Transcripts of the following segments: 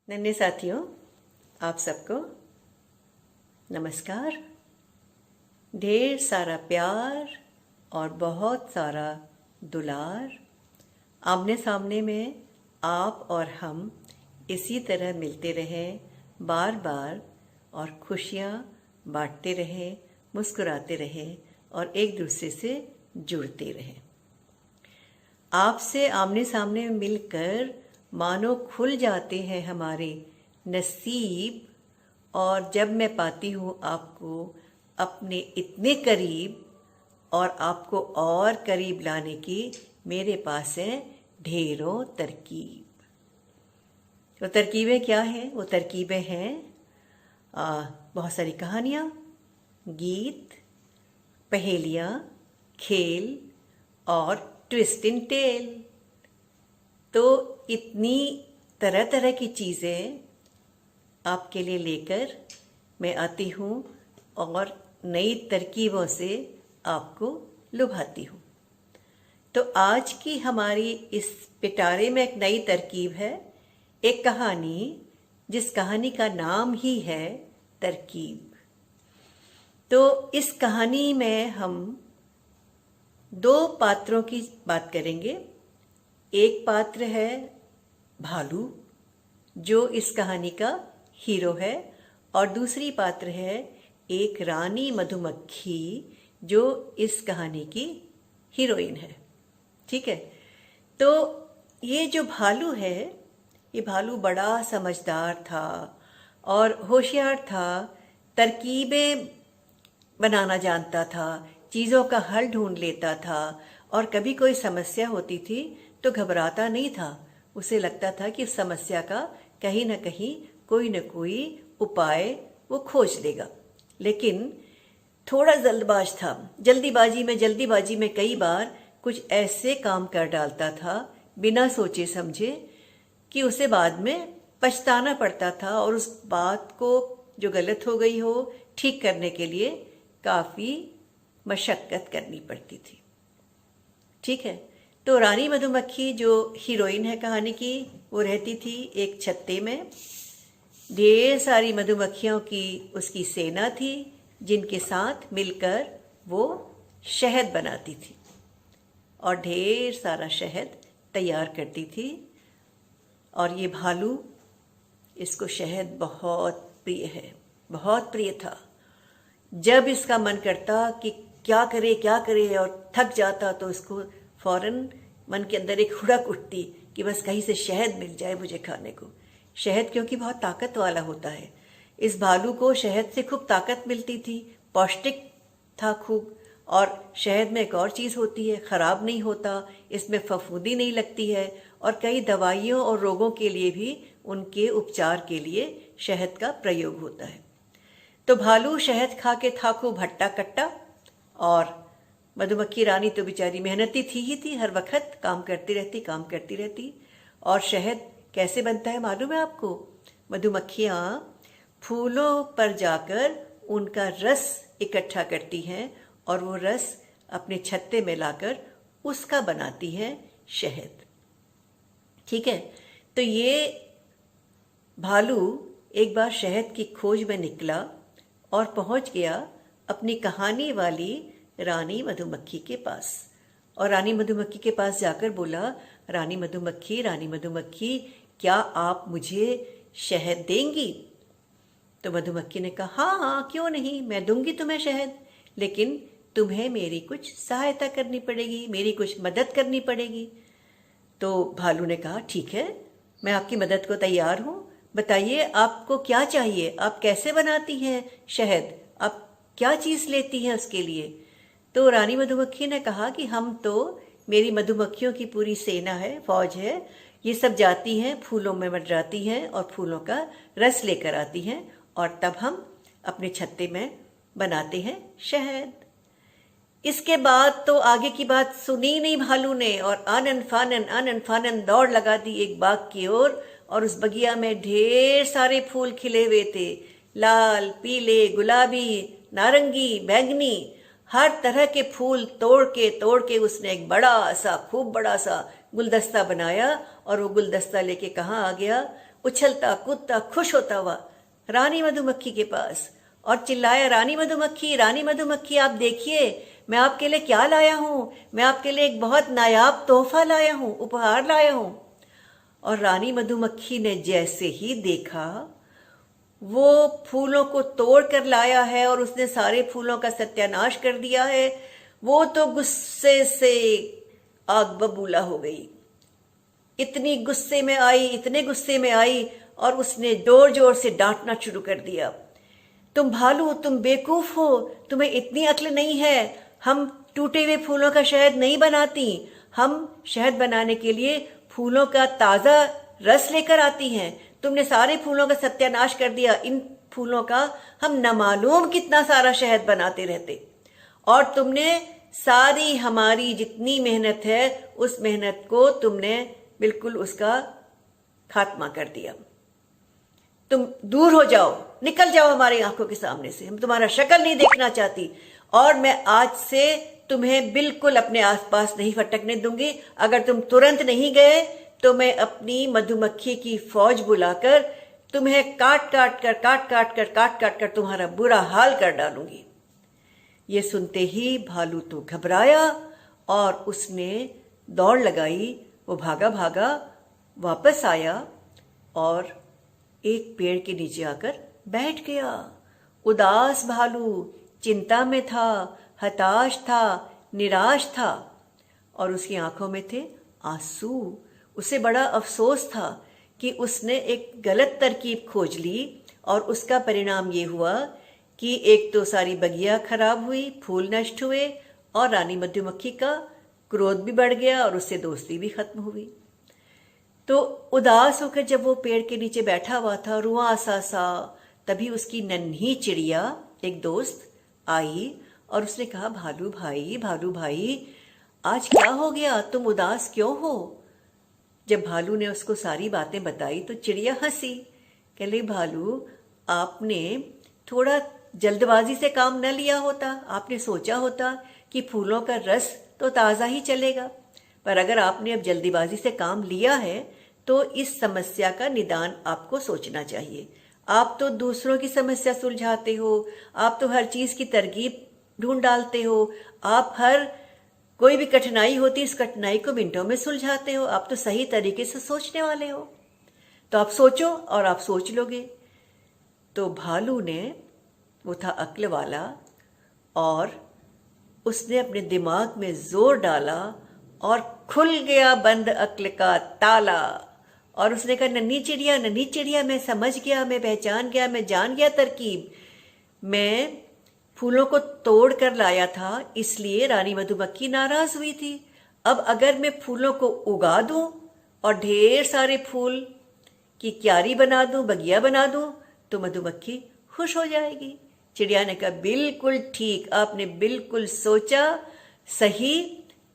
नन्हे साथियों, आप सबको नमस्कार। ढेर सारा प्यार और बहुत सारा दुलार। आमने सामने में आप और हम इसी तरह मिलते रहें बार बार और खुशियाँ बांटते रहें, मुस्कुराते रहें और एक दूसरे से जुड़ते रहें। आपसे आमने सामने मिलकर मानो खुल जाते हैं हमारे नसीब। और जब मैं पाती हूँ आपको अपने इतने करीब और आपको और करीब लाने की मेरे पास है ढेरों तरकीब। तो तरकीबें क्या हैं? वो तरकीबें हैं बहुत सारी कहानियाँ, गीत, पहेलियाँ, खेल और ट्विस्ट इन टेल। तो इतनी तरह तरह की चीज़ें आपके लिए लेकर मैं आती हूँ और नई तरकीबों से आपको लुभाती हूँ। तो आज की हमारी इस पिटारे में एक नई तरकीब है, एक कहानी जिस कहानी का नाम ही है तरकीब। तो इस कहानी में हम दो पात्रों की बात करेंगे। एक पात्र है भालू जो इस कहानी का हीरो है और दूसरी पात्र है एक रानी मधुमक्खी जो इस कहानी की हीरोइन है। ठीक है, तो ये जो भालू है, ये भालू बड़ा समझदार था और होशियार था, तरकीबें बनाना जानता था, चीज़ों का हल ढूंढ लेता था और कभी कोई समस्या होती थी तो घबराता नहीं था। उसे लगता था कि समस्या का कहीं न कहीं कोई न कोई उपाय वो खोज लेगा। लेकिन थोड़ा जल्दबाज था, जल्दीबाजी में कई बार कुछ ऐसे काम कर डालता था बिना सोचे समझे कि उसे बाद में पछताना पड़ता था और उस बात को जो गलत हो गई हो ठीक करने के लिए काफ़ी मशक्क़त करनी पड़ती थी। ठीक है, तो रानी मधुमक्खी जो हीरोइन है कहानी की, वो रहती थी एक छत्ते में। ढेर सारी मधुमक्खियों की उसकी सेना थी जिनके साथ मिलकर वो शहद बनाती थी और ढेर सारा शहद तैयार करती थी। और ये भालू, इसको शहद बहुत प्रिय है, बहुत प्रिय था। जब इसका मन करता कि क्या करे और थक जाता तो इसको फौरन मन के अंदर एक हुड़क उठती कि बस कहीं से शहद मिल जाए मुझे खाने को। शहद क्योंकि बहुत ताकत वाला होता है, इस भालू को शहद से खूब ताकत मिलती थी, पौष्टिक था खूब। और शहद में एक और चीज़ होती है, ख़राब नहीं होता, इसमें फफूंदी नहीं लगती है और कई दवाइयों और रोगों के लिए भी उनके उपचार के लिए शहद का प्रयोग होता है। तो भालू शहद खा के था खूब हट्टा कट्टा और मधुमक्खी रानी तो बेचारी मेहनती थी ही थी, हर वक्त काम करती रहती। और शहद कैसे बनता है मालूम है आपको? मधुमक्खियाँ फूलों पर जाकर उनका रस इकट्ठा करती हैं और वो रस अपने छत्ते में लाकर उसका बनाती हैं शहद। ठीक है, तो ये भालू एक बार शहद की खोज में निकला और पहुंच गया अपनी कहानी वाली रानी मधुमक्खी के पास। और रानी मधुमक्खी के पास जाकर बोला, रानी मधुमक्खी, क्या आप मुझे शहद देंगी? तो मधुमक्खी ने कहा, हाँ क्यों नहीं, मैं दूंगी तुम्हें शहद, लेकिन तुम्हें मेरी कुछ सहायता करनी पड़ेगी, मेरी कुछ मदद करनी पड़ेगी। तो भालू ने कहा, ठीक है, मैं आपकी मदद को तैयार हूँ, बताइए आपको क्या चाहिए, आप कैसे बनाती हैं शहद, आप क्या चीज़ लेती हैं उसके लिए? तो रानी मधुमक्खी ने कहा कि हम तो, मेरी मधुमक्खियों की पूरी सेना है, फौज है, ये सब जाती हैं, फूलों में मंडराती हैं और फूलों का रस लेकर आती हैं और तब हम अपने छत्ते में बनाते हैं शहद। इसके बाद तो आगे की बात सुनी नहीं भालू ने और आनन फानन दौड़ लगा दी एक बाग की ओर। और उस बगिया में ढेर सारे फूल खिले हुए थे, लाल, पीले, गुलाबी, नारंगी, बैंगनी, हर तरह के फूल तोड़ के उसने एक खूब बड़ा सा गुलदस्ता बनाया। और वो गुलदस्ता लेके कहाँ आ गया? उछलता कूदता खुश होता हुआ रानी मधुमक्खी के पास और चिल्लाया, रानी मधुमक्खी, आप देखिए मैं आपके लिए क्या लाया हूं, मैं आपके लिए एक बहुत नायाब तोहफा लाया हूं, उपहार लाया हूं। और रानी मधुमक्खी ने जैसे ही देखा वो फूलों को तोड़ कर लाया है और उसने सारे फूलों का सत्यानाश कर दिया है, वो तो गुस्से से आग बबूला हो गई। इतने गुस्से में आई और उसने जोर जोर से डांटना शुरू कर दिया, तुम भालू, तुम बेवकूफ हो, तुम्हें इतनी अक्ल नहीं है, हम टूटे हुए फूलों का शहद नहीं बनाती, हम शहद बनाने के लिए फूलों का ताजा रस लेकर आती हैं, तुमने सारे फूलों का सत्यानाश कर दिया, इन फूलों का हम न मालूम कितना सारा शहद बनाते रहते और तुमने सारी हमारी जितनी मेहनत है उस मेहनत को तुमने बिल्कुल उसका खात्मा कर दिया। तुम दूर हो जाओ, निकल जाओ हमारी आंखों के सामने से, हम तुम्हारा शक्ल नहीं देखना चाहती और मैं आज से तुम्हें बिल्कुल अपने आसपास नहीं फटकने दूंगी। अगर तुम तुरंत नहीं गए तो मैं अपनी मधुमक्खी की फौज बुलाकर तुम्हें काट काट कर तुम्हारा बुरा हाल कर डालूंगी। ये सुनते ही भालू तो घबराया और उसने दौड़ लगाई, वो भागा भागा वापस आया और एक पेड़ के नीचे आकर बैठ गया। उदास भालू चिंता में था, हताश था, निराश था और उसकी आंखों में थे आंसू। उसे बड़ा अफसोस था कि उसने एक गलत तरकीब खोज ली और उसका परिणाम ये हुआ कि एक तो सारी बगिया खराब हुई, फूल नष्ट हुए और रानी मधुमक्खी का क्रोध भी बढ़ गया और उससे दोस्ती भी खत्म हुई। तो उदास होकर जब वो पेड़ के नीचे बैठा हुआ था रुआंसा सा, तभी उसकी नन्ही चिड़िया एक दोस्त आई और उसने कहा, भालू भाई आज क्या हो गया, तुम उदास क्यों हो? जब भालू ने उसको सारी बातें बताई तो चिड़िया हंसी, कह रही, भालू आपने थोड़ा जल्दबाजी से काम न लिया होता, आपने सोचा होता कि फूलों का रस तो ताज़ा ही चलेगा, पर अगर आपने अब जल्दीबाजी से काम लिया है तो इस समस्या का निदान आपको सोचना चाहिए। आप तो दूसरों की समस्या सुलझाते हो, आप तो हर चीज़ की तरकीब ढूंढ डालते हो, आप हर कोई भी कठिनाई होती इस कठिनाई को मिनटों में सुलझाते हो, आप तो सही तरीके से सोचने वाले हो, तो आप सोचो और आप सोच लोगे। तो भालू ने, वो था अक्ल वाला और उसने अपने दिमाग में जोर डाला और खुल गया बंद अक्ल का ताला और उसने कहा, नन्ही चिड़िया मैं समझ गया, मैं पहचान गया, मैं जान गया तरकीब। मैं फूलों को तोड़ कर लाया था इसलिए रानी मधुमक्खी नाराज हुई थी। अब अगर मैं फूलों को उगा दूं और ढेर सारे फूल की क्यारी बना दूं, बगिया बना दूं, तो मधुमक्खी खुश हो जाएगी। चिड़िया ने कहा, बिल्कुल ठीक, आपने बिल्कुल सोचा सही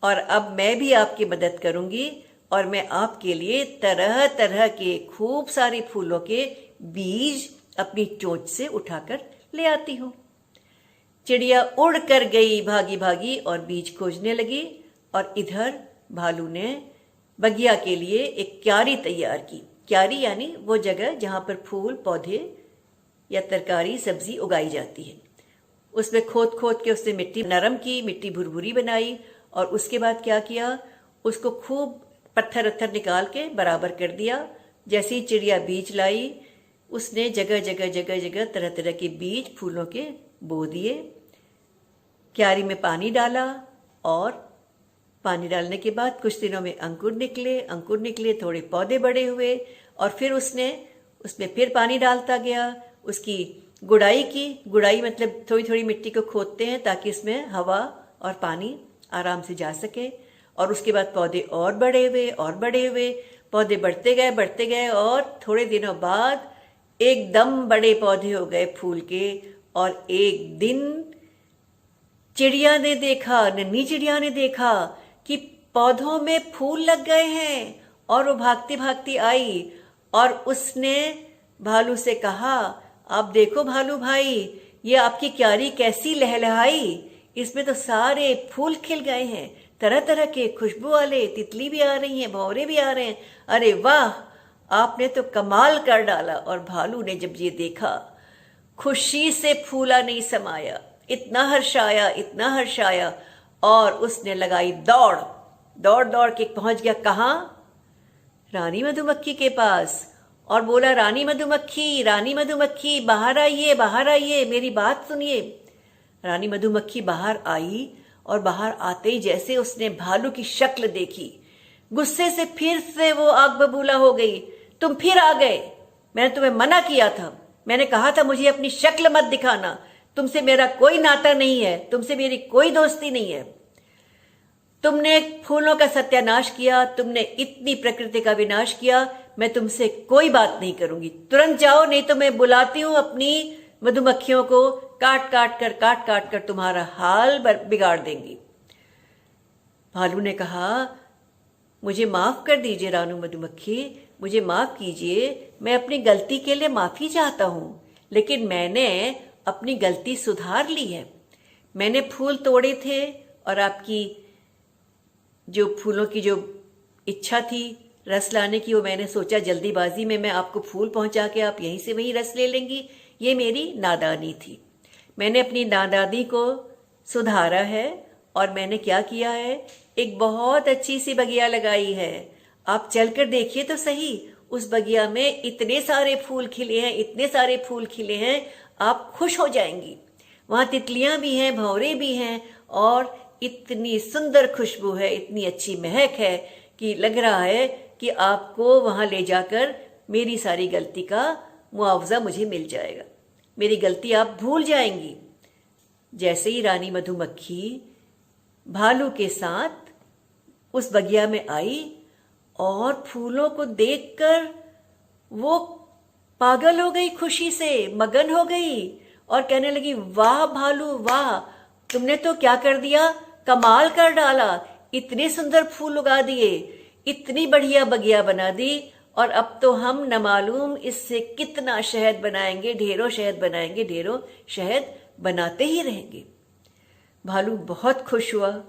और अब मैं भी आपकी मदद करूंगी और मैं आपके लिए तरह तरह के खूब सारे फूलों के बीज अपनी चोंच से उठाकर ले आती हूँ। चिड़िया उड़ कर गई भागी भागी और बीज खोजने लगी और इधर भालू ने बगिया के लिए एक क्यारी तैयार की। क्यारी यानी वो जगह जहाँ पर फूल पौधे या तरकारी सब्जी उगाई जाती है। उसमें खोद खोद के उसने मिट्टी नरम की, मिट्टी भुरभुरी बनाई और उसके बाद क्या किया, उसको खूब पत्थर वत्थर निकाल के बराबर कर दिया। जैसे ही चिड़िया बीज लाई उसने जगह जगह तरह तरह के बीज फूलों के बो दिए। क्यारी में पानी डाला और पानी डालने के बाद कुछ दिनों में अंकुर निकले, थोड़े पौधे बड़े हुए और फिर उसने उसमें फिर पानी डालता गया। उसकी गुड़ाई की, गुड़ाई मतलब थोड़ी थोड़ी मिट्टी को खोदते हैं ताकि इसमें हवा और पानी आराम से जा सके। और उसके बाद पौधे और बड़े हुए, पौधे बढ़ते गए और थोड़े दिनों बाद एकदम बड़े पौधे हो गए फूल के। और एक दिन नन्ही चिड़िया ने देखा कि पौधों में फूल लग गए हैं और वो भागती भागती आई और उसने भालू से कहा, आप देखो भालू भाई, ये आपकी क्यारी कैसी लहलहाई, इसमें तो सारे फूल खिल गए हैं, तरह तरह के खुशबू वाले, तितली भी आ रही हैं, भंवरे भी आ रहे हैं, अरे वाह, आपने तो कमाल कर डाला। और भालू ने जब ये देखा, खुशी से फूला नहीं समाया, इतना हर्षाया, इतना हर्षाया, और उसने लगाई दौड़। दौड़ दौड़ के पहुंच गया कहाँ? रानी मधुमक्खी के पास, और बोला, रानी मधुमक्खी, रानी मधुमक्खी, बाहर आइए, बाहर आइए, मेरी बात सुनिए। रानी मधुमक्खी बाहर आई, और बाहर आते ही जैसे उसने भालू की शक्ल देखी, गुस्से से फिर से वो आग बबूला हो गई। तुम फिर आ गए, मैंने तुम्हें मना किया था, मैंने कहा था मुझे अपनी शक्ल मत दिखाना, तुमसे मेरा कोई नाता नहीं है, तुमसे मेरी कोई दोस्ती नहीं है। तुमने फूलों का सत्यानाश किया, तुमने इतनी प्रकृति का विनाश किया, मैं तुमसे कोई बात नहीं करूंगी, तुरंत जाओ, नहीं तो मैं बुलाती हूं अपनी मधुमक्खियों को, काट काट कर तुम्हारा हाल बिगाड़ देंगी। भालू ने कहा, मुझे माफ कर दीजिए रानू मधुमक्खी, मुझे माफ कीजिए, मैं अपनी गलती के लिए माफी चाहता हूं, लेकिन मैंने अपनी गलती सुधार ली है। मैंने फूल तोड़े थे, और आपकी जो फूलों की जो इच्छा थी रस लाने की, वो मैंने सोचा जल्दीबाजी में मैं आपको फूल पहुंचा के आप यहीं से वहीं रस ले लेंगी, ये मेरी नादानी थी। मैंने अपनी नादानी को सुधारा है, और मैंने क्या किया है, एक बहुत अच्छी सी बगिया लगाई है। आप चलकर देखिए तो सही, उस बगिया में इतने सारे फूल खिले हैं, इतने सारे फूल खिले हैं, आप खुश हो जाएंगी। वहां तितलियां भी हैं, भंवरे भी हैं, और इतनी सुंदर खुशबू है, इतनी अच्छी महक है कि लग रहा है कि आपको वहां ले जाकर मेरी सारी गलती का मुआवजा मुझे मिल जाएगा, मेरी गलती आप भूल जाएंगी। जैसे ही रानी मधुमक्खी भालू के साथ उस बगिया में आई, और फूलों को देखकर वो पागल हो गई, खुशी से मगन हो गई, और कहने लगी, वाह भालू वाह, तुमने तो क्या कर दिया, कमाल कर डाला, इतने सुंदर फूल उगा दिए, इतनी बढ़िया बगिया बना दी, और अब तो हम न मालूम इससे कितना शहद बनाएंगे, ढेरों शहद बनाएंगे, ढेरों शहद बनाते ही रहेंगे। भालू बहुत खुश हुआ,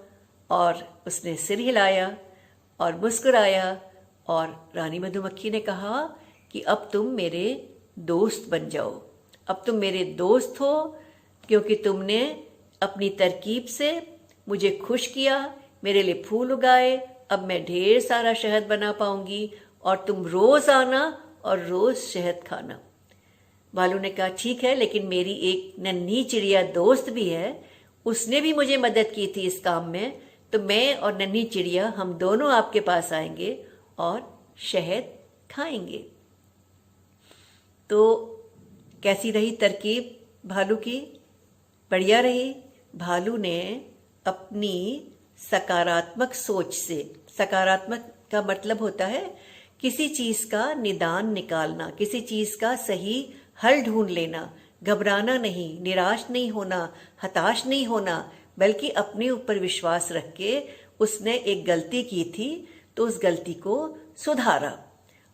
और उसने सिर हिलाया और मुस्कुराया, और रानी मधुमक्खी ने कहा कि अब तुम मेरे दोस्त बन जाओ, अब तुम मेरे दोस्त हो, क्योंकि तुमने अपनी तरकीब से मुझे खुश किया, मेरे लिए फूल उगाए, अब मैं ढेर सारा शहद बना पाऊंगी, और तुम रोज आना और रोज शहद खाना। भालू ने कहा, ठीक है, लेकिन मेरी एक नन्ही चिड़िया दोस्त भी है, उसने भी मुझे मदद की थी इस काम में, तो मैं और नन्ही चिड़िया हम दोनों आपके पास आएंगे और शहद खाएंगे। तो कैसी रही तरकीब भालू की? बढ़िया रही। भालू ने अपनी सकारात्मक सोच से, सकारात्मक का मतलब होता है किसी चीज का निदान निकालना, किसी चीज का सही हल ढूंढ लेना, घबराना नहीं, निराश नहीं होना, हताश नहीं होना, बल्कि अपने ऊपर विश्वास रख के उसने एक गलती की थी तो उस गलती को सुधारा,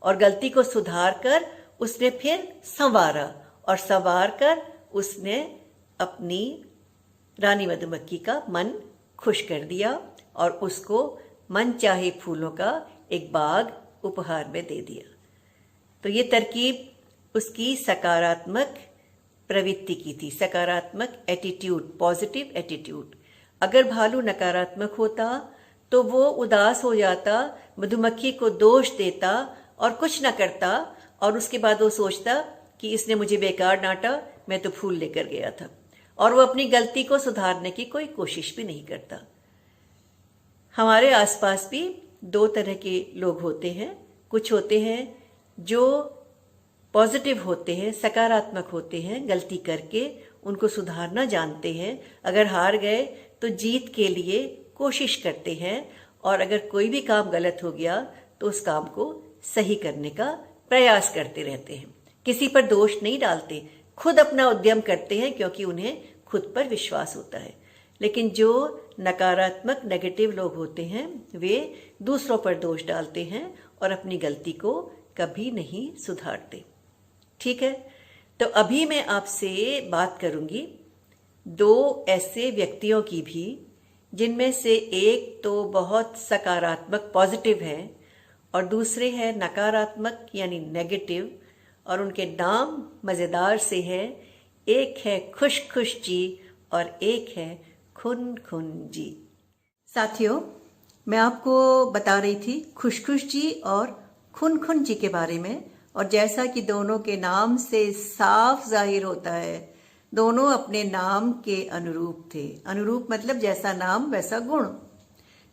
और गलती को सुधार कर उसने फिर संवारा, और संवार कर उसने अपनी रानी मधुमक्खी का मन खुश कर दिया, और उसको मन चाहे फूलों का एक बाग उपहार में दे दिया। तो ये तरकीब उसकी सकारात्मक प्रवृत्ति की थी, सकारात्मक एटीट्यूड, पॉजिटिव एटीट्यूड। अगर भालू नकारात्मक होता तो वो उदास हो जाता, मधुमक्खी को दोष देता और कुछ न करता, और उसके बाद वो सोचता कि इसने मुझे बेकार डांटा, मैं तो फूल लेकर गया था, और वो अपनी गलती को सुधारने की कोई कोशिश भी नहीं करता। हमारे आसपास भी दो तरह के लोग होते हैं। कुछ होते हैं जो पॉजिटिव होते हैं, सकारात्मक होते हैं, गलती करके उनको सुधारना जानते हैं, अगर हार गए तो जीत के लिए कोशिश करते हैं, और अगर कोई भी काम गलत हो गया तो उस काम को सही करने का प्रयास करते रहते हैं, किसी पर दोष नहीं डालते, खुद अपना उद्यम करते हैं क्योंकि उन्हें खुद पर विश्वास होता है। लेकिन जो नकारात्मक नेगेटिव लोग होते हैं वे दूसरों पर दोष डालते हैं और अपनी गलती को कभी नहीं सुधारते। ठीक है, तो अभी मैं आपसे बात करूंगी दो ऐसे व्यक्तियों की भी जिनमें से एक तो बहुत सकारात्मक पॉजिटिव है और दूसरे हैं नकारात्मक यानी नेगेटिव, और उनके नाम मज़ेदार से है। एक है खुश खुश जी और एक है खुन खुन जी। साथियों, मैं आपको बता रही थी खुश खुश जी और खुन खुन जी के बारे में, और जैसा कि दोनों के नाम से साफ जाहिर होता है, दोनों अपने नाम के अनुरूप थे। अनुरूप मतलब जैसा नाम वैसा गुण।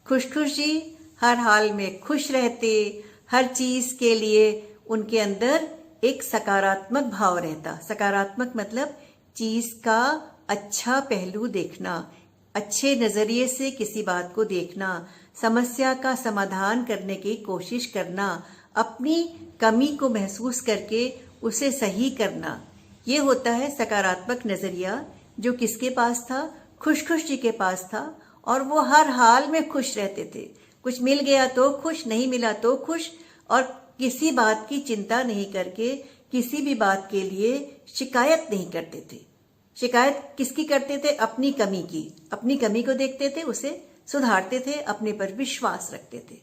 खुश खुश जी हर हाल में खुश रहते, हर चीज के लिए उनके अंदर एक सकारात्मक भाव रहता। सकारात्मक मतलब चीज का अच्छा पहलू देखना, अच्छे नजरिए से किसी बात को देखना, समस्या का समाधान करने की कोशिश करना, अपनी कमी को महसूस करके उसे सही करना, ये होता है सकारात्मक नजरिया, जो किसके पास था? खुश खुश जी के पास था। और वो हर हाल में खुश रहते थे। कुछ मिल गया तो खुश, नहीं मिला तो खुश, और किसी बात की चिंता नहीं करके किसी भी बात के लिए शिकायत नहीं करते थे। शिकायत किसकी करते थे? अपनी कमी की। अपनी कमी को देखते थे, उसे सुधारते थे, अपने पर विश्वास रखते थे।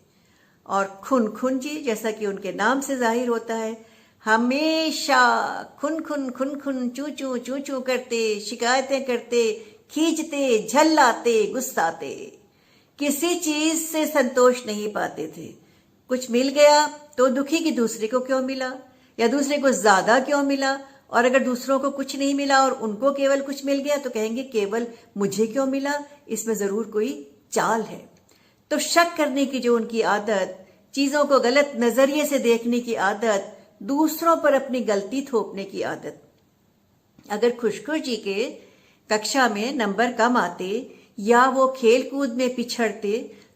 और खुन खुन जी, जैसा कि उनके नाम से जाहिर होता है, हमेशा खुन खुन खुन खुन चू चू चू चू करते, शिकायतें करते, खींचते, झल्लाते, गुस्साते, किसी चीज से संतोष नहीं पाते थे। कुछ मिल गया तो दुखी कि दूसरे को क्यों मिला, या दूसरे को ज्यादा क्यों मिला, और अगर दूसरों को कुछ नहीं मिला और उनको केवल कुछ मिल गया तो कहेंगे केवल मुझे क्यों मिला, इसमें जरूर कोई चाल है। तो शक करने की जो उनकी आदत, चीजों को गलत नजरिए से देखने की आदत, दूसरों पर अपनी गलती थोपने की आदत। अगर खुशखुश जी के कक्षा में नंबर कम आते या वो खेल कूद में पिछड़ते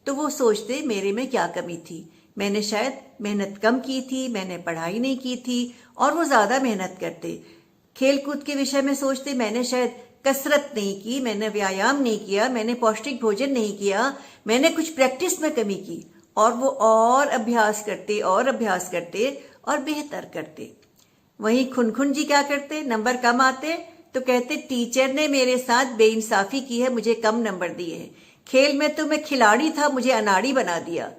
तो वो सोचते मेरे में क्या कमी थी, मैंने शायद मेहनत कम की थी, मैंने पढ़ाई नहीं की थी, और वो ज्यादा मेहनत करते। खेल कूद के विषय में सोचते मैंने शायद कसरत नहीं की, मैंने व्यायाम नहीं किया, मैंने पौष्टिक भोजन नहीं किया, मैंने कुछ प्रैक्टिस में कमी की, और वो और अभ्यास करते और अभ्यास करते और बेहतर करते। वहीं खुनखुन जी क्या करते? नंबर कम आते तो कहते टीचर ने मेरे साथ बेइंसाफी की है, मुझे कम नंबर दिए हैं, खेल में तो मैं खिलाड़ी था, मुझे अनाड़ी बना दिया।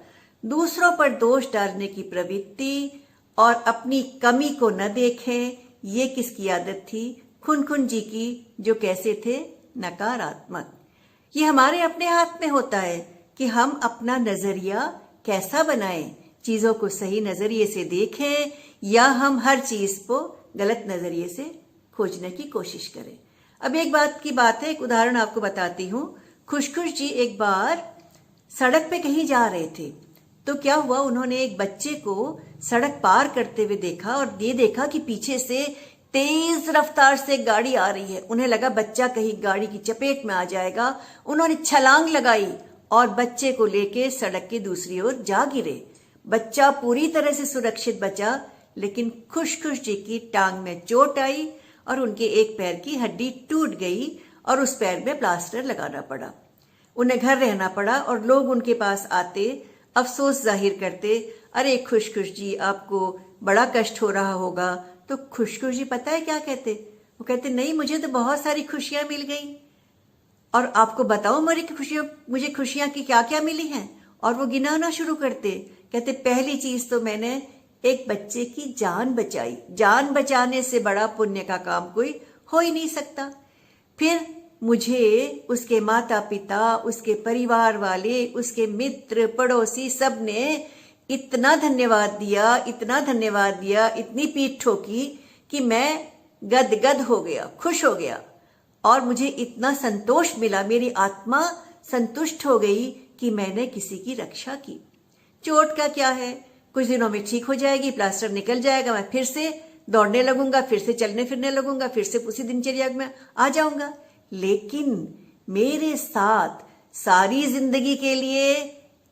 दूसरों पर दोष डालने की प्रवृत्ति और अपनी कमी को न देखें, ये किसकी आदत थी? खुनखुन जी की, जो कैसे थे? नकारात्मक। ये हमारे अपने हाथ में होता है कि हम अपना नजरिया कैसा बनाएं, चीजों को सही नजरिए से देखें या हम हर चीज को गलत नजरिए से खोजने की कोशिश करें। अब एक बात की बात है, एक उदाहरण आपको बताती हूँ। खुशखुश जी एक बार सड़क पे कहीं जा रहे थे तो क्या हुआ, उन्होंने एक बच्चे को सड़क पार करते हुए देखा और ये देखा कि पीछे से तेज रफ्तार से गाड़ी आ रही है। उन्हें लगा बच्चा कहीं गाड़ी की चपेट में आ जाएगा। उन्होंने छलांग लगाई और बच्चे को लेके सड़क की दूसरी ओर जा गिरे। बच्चा पूरी तरह से सुरक्षित बचा, लेकिन खुशखुश जी की टांग में चोट आई और उनके एक पैर की हड्डी टूट गई और उस पैर में प्लास्टर लगाना पड़ा। उन्हें घर रहना पड़ा और लोग उनके पास आते, अफसोस जाहिर करते, अरे खुशखुश जी आपको बड़ा कष्ट हो रहा होगा। तो खुशखुश जी पता है क्या कहते? वो कहते नहीं, मुझे तो बहुत सारी खुशियां मिल गई, और आपको बताऊं मुझे खुशियां की क्या क्या मिली हैं। और वो गिनाना शुरू करते, कहते पहली चीज तो मैंने एक बच्चे की जान बचाई, जान बचाने से बड़ा पुण्य का काम कोई हो ही नहीं सकता। फिर मुझे उसके माता पिता, उसके परिवार वाले, उसके मित्र, पड़ोसी सब ने इतना धन्यवाद दिया, इतना धन्यवाद दिया, इतनी पीठ ठोकी कि मैं गदगद हो गया, खुश हो गया, और मुझे इतना संतोष मिला, मेरी आत्मा संतुष्ट हो गई कि मैंने किसी की रक्षा की। चोट का क्या है, कुछ दिनों में ठीक हो जाएगी, प्लास्टर निकल जाएगा, मैं फिर से दौड़ने लगूंगा, फिर से चलने फिरने लगूंगा, फिर से उसी दिनचर्या में आ जाऊंगा। लेकिन मेरे साथ सारी जिंदगी के लिए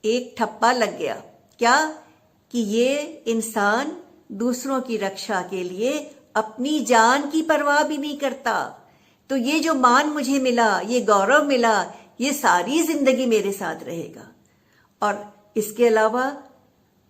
एक ठप्पा लग गया। क्या? कि ये इंसान दूसरों की रक्षा के लिए अपनी जान की परवाह भी नहीं करता। तो ये जो मान मुझे मिला, ये गौरव मिला, ये सारी जिंदगी मेरे साथ रहेगा। और इसके अलावा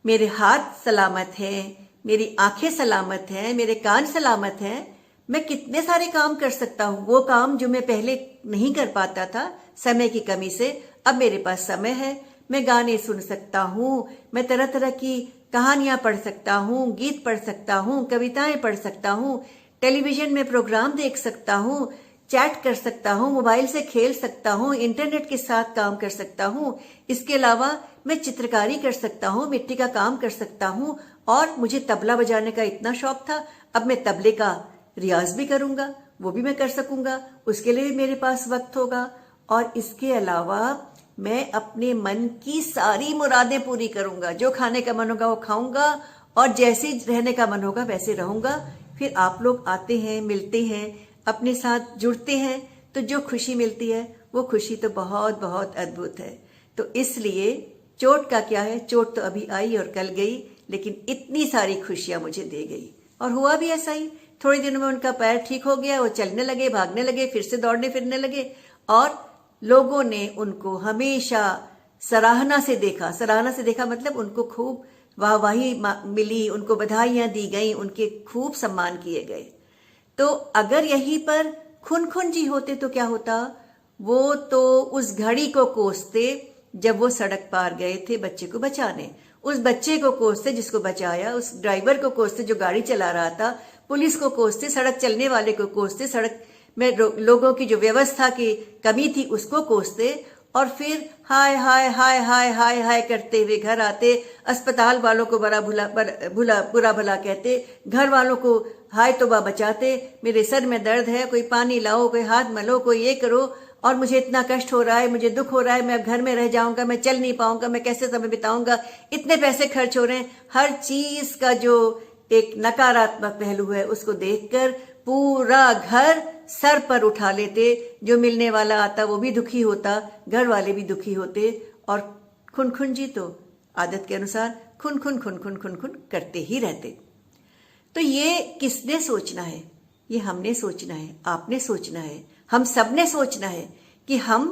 मेरे हाथ सलामत हैं, मेरी आंखें सलामत हैं, मेरे कान सलामत हैं, मैं कितने सारे काम कर सकता हूं। वो काम जो मैं पहले नहीं कर पाता था समय की कमी से, अब मेरे पास समय है, मैं गाने सुन सकता हूं, मैं तरह तरह की कहानियां पढ़ सकता हूँ, गीत पढ़ सकता हूँ, कविताएं पढ़ सकता हूँ, टेलीविजन में प्रोग्राम देख सकता हूँ, चैट कर सकता हूँ, मोबाइल से खेल सकता हूँ, इंटरनेट के साथ काम कर सकता हूँ। इसके अलावा मैं चित्रकारी कर सकता हूँ, मिट्टी का काम कर सकता हूँ, और मुझे तबला बजाने का इतना शौक था, अब मैं तबले का रियाज भी करूंगा, वो भी मैं कर सकूंगा, उसके लिए भी मेरे पास वक्त होगा। और इसके अलावा मैं अपने मन की सारी मुरादें पूरी करूंगा, जो खाने का मन होगा वो खाऊंगा, और जैसे रहने का मन होगा वैसे रहूंगा। फिर आप लोग आते हैं, मिलते हैं, अपने साथ जुड़ते हैं, तो जो खुशी मिलती है वो खुशी तो बहुत बहुत अद्भुत है। तो इसलिए चोट का क्या है, चोट तो अभी आई और कल गई, लेकिन इतनी सारी खुशियां मुझे दे गई। और हुआ भी ऐसा ही, थोड़ी दिनों में उनका पैर ठीक हो गया, वो चलने लगे, भागने लगे, फिर से दौड़ने फिरने लगे, और लोगों ने उनको हमेशा सराहना से देखा। सराहना से देखा मतलब उनको खूब वाहवाही मिली, उनको बधाइयां दी गई, उनके खूब सम्मान किए गए। तो अगर यहीं पर खुन खुन जी होते तो क्या होता? वो तो उस घड़ी को कोसते जब वो सड़क पार गए थे बच्चे को बचाने, उस बच्चे को कोसते जिसको बचाया, उस ड्राइवर को कोसते जो गाड़ी चला रहा था, पुलिस को कोसते, सड़क चलने वाले को कोसते, सड़क में लोगों की जो व्यवस्था की कमी थी उसको कोसते, और फिर हाय हाय हाय हाय हाय हाय करते हुए घर आते, अस्पताल वालों को बुरा भला कहते, घर वालों को हाय तौबा बचाते, मेरे सर में दर्द है, कोई पानी लाओ, कोई हाथ मलो, कोई ये करो, और मुझे इतना कष्ट हो रहा है, मुझे दुख हो रहा है, मैं अब घर में रह जाऊंगा, मैं चल नहीं पाऊंगा, मैं कैसे समय बिताऊंगा, इतने पैसे खर्च हो रहे हैं। हर चीज का जो एक नकारात्मक पहलू है उसको देखकर पूरा घर सर पर उठा लेते, जो मिलने वाला आता वो भी दुखी होता, घर वाले भी दुखी होते, और खुन खुन जी तो आदत के अनुसार खुन खुन खुन खुन खुन खुन करते ही रहते। तो ये किसने सोचना है? ये हमने सोचना है, आपने सोचना है, हम सब ने सोचना है कि हम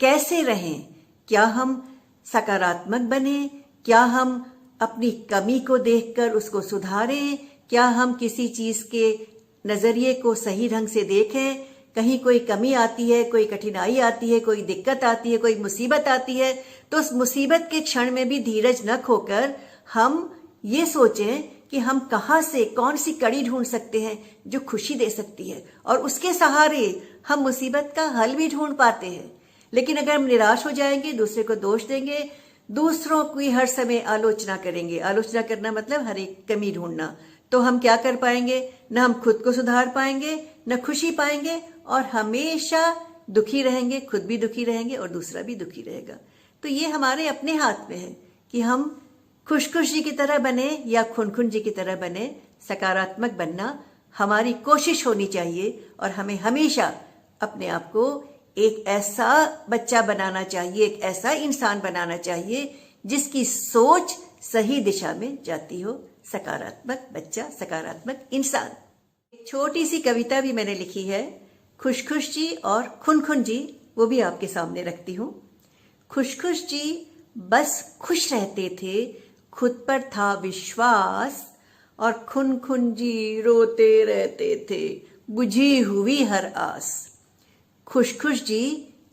कैसे रहें। क्या हम सकारात्मक बने? क्या हम अपनी कमी को देखकर उसको सुधारें? क्या हम किसी चीज के नजरिए को सही ढंग से देखें? कहीं कोई कमी आती है, कोई कठिनाई आती है, कोई दिक्कत आती है, कोई मुसीबत आती है, तो उस मुसीबत के क्षण में भी धीरज न खोकर हम ये सोचें कि हम कहाँ से कौन सी कड़ी ढूंढ सकते हैं जो खुशी दे सकती है, और उसके सहारे हम मुसीबत का हल भी ढूंढ पाते हैं। लेकिन अगर हम निराश हो जाएंगे, दूसरे को दोष देंगे, दूसरों की हर समय आलोचना करेंगे, आलोचना करना मतलब हर एक कमी ढूंढना, तो हम क्या कर पाएंगे? न हम खुद को सुधार पाएंगे, न खुशी पाएंगे, और हमेशा दुखी रहेंगे, खुद भी दुखी रहेंगे और दूसरा भी दुखी रहेगा। तो ये हमारे अपने हाथ में है कि हम खुश खुश जी की तरह बने या खुन खुन जी की तरह बने। सकारात्मक बनना हमारी कोशिश होनी चाहिए, और हमें हमेशा अपने आप को एक ऐसा बच्चा बनाना चाहिए, एक ऐसा इंसान बनाना चाहिए जिसकी सोच सही दिशा में जाती हो। सकारात्मक बच्चा, सकारात्मक इंसान। एक छोटी सी कविता भी मैंने लिखी है, खुश खुश जी और खुन खुन जी, वो भी आपके सामने रखती हूँ। खुश खुश जी बस खुश रहते थे, खुद पर था विश्वास, और खुन खुन जी रोते रहते थे, बुझी हुई हर आस। खुश खुश जी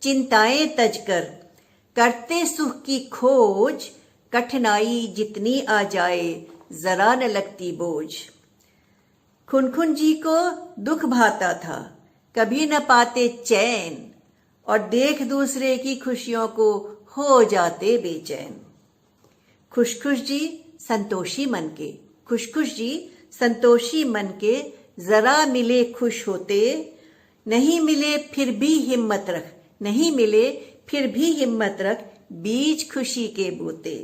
चिंताएं तजकर करते सुख की खोज, कठिनाई जितनी आ जाए जरा न लगती बोझ। खुन खुन जी को दुख भाता था, कभी न पाते चैन, और देख दूसरे की खुशियों को हो जाते बेचैन। खुश खुश जी संतोषी मन के, खुश खुश जी संतोषी मन के, जरा मिले खुश होते, नहीं मिले फिर भी हिम्मत रख, नहीं मिले फिर भी हिम्मत रख, बीज खुशी के बोते।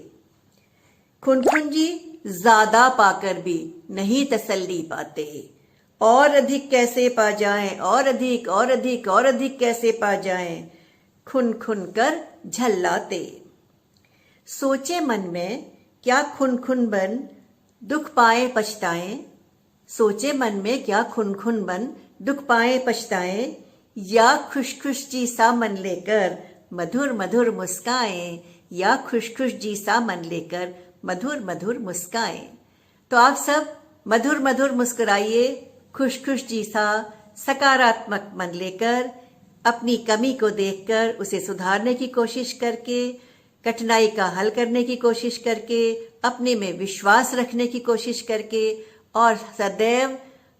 खुन खुन जी ज्यादा पाकर भी नहीं तसल्ली पाते, और अधिक कैसे पा जाएं, और अधिक और अधिक और अधिक कैसे पा जाएं, खुन खुन कर झल्लाते। सोचे मन में क्या खुन खुन बन दुख पाए पछताएं, सोचे मन में क्या खुन खुन बन दुख पाए पछताएं, या खुश खुश जी सा मन लेकर मधुर मधुर मुस्काएं, या खुश खुश जी सा मन लेकर मधुर मधुर मुस्काएं। तो आप सब मधुर मधुर मुस्कुराइए, खुश खुश जी सा सकारात्मक मन लेकर, अपनी कमी को देखकर उसे सुधारने की कोशिश करके, कठिनाई का हल करने की कोशिश करके, अपने में विश्वास रखने की कोशिश करके और सदैव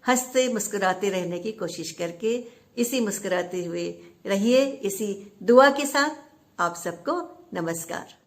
हंसते मुस्कुराते रहने की कोशिश करके, इसी मुस्कुराते हुए रहिए। इसी दुआ के साथ आप सबको नमस्कार।